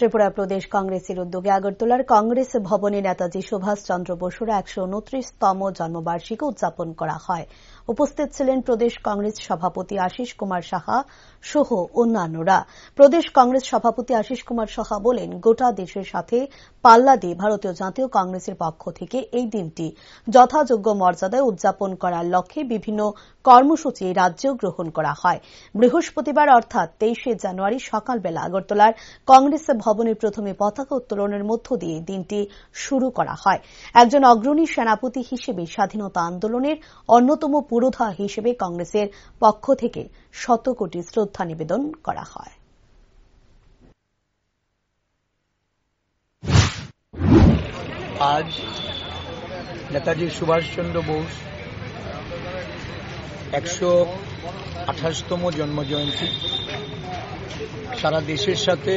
ত্রিপুরা প্রদেশ কংগ্রেসের উদ্যোগে আগরতলার কংগ্রেস ভবনে নেতাজি সুভাষচন্দ্র বসুর ১২৯তম জন্মবার্ষিকী উদযাপন করা হয়। উপস্থিত ছিলেন প্রদেশ কংগ্রেস সভাপতি আশিস কুমার সাহা সহ অন্যান্যরা। প্রদেশ কংগ্রেস সভাপতি আশিস কুমার সাহা বলেন, গোটা দেশের সাথে পাল্লা দিয়ে ভারতীয় জাতীয় কংগ্রেসের পক্ষ থেকে এই দিনটি যথাযোগ্য মর্যাদায় উদযাপন করার লক্ষ্যে বিভিন্ন কর্মসূচি রাজ্যেও গ্রহণ করা হয়। বৃহস্পতিবার অর্থাৎ ২৩শে জানুয়ারি সকালবেলা আগরতলার কংগ্রেস ভবনে প্রথমে পতাকা উত্তোলনের মধ্য দিয়ে দিনটি শুরু করা হয়। একজন অগ্রণী সেনাপতি হিসেবে স্বাধীনতা আন্দোলনের অন্যতম পুরোধা হিসেবে কংগ্রেসের পক্ষ থেকে শতকোটি শ্রদ্ধা নিবেদন করা হয়। আজ নেতাজি সুভাষচন্দ্র বোস ১২৮তম জন্মজয়ন্তী। সারা দেশের সাথে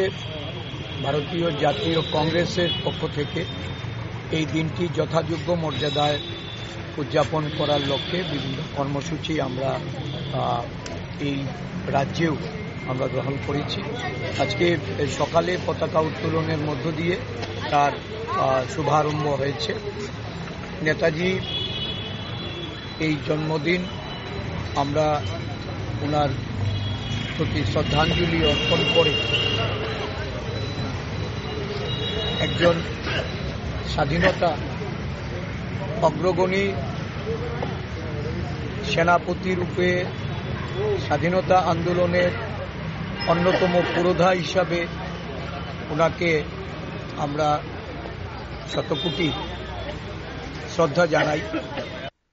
ভারতীয় জাতীয় কংগ্রেসের পক্ষ থেকে এই দিনটি যথাযোগ্য মর্যাদায় উদযাপন করার লক্ষ্যে বিভিন্ন কর্মসূচি আমরা এই রাজ্যেও আমরা গ্রহণ করেছি। আজকে সকালে পতাকা উত্তোলনের মধ্য দিয়ে তার শুভারম্ভ হয়েছে। নেতাজি এই জন্মদিন আমরা ওনার প্রতি শ্রদ্ধাঞ্জলি অর্পণ করে একজন স্বাধীনতা অগ্রগণী সেনাপতি রূপে স্বাধীনতা আন্দোলনের অন্যতম পুরোধা হিসাবে ওনাকে আমরা শতকোটি শ্রদ্ধা জানাই।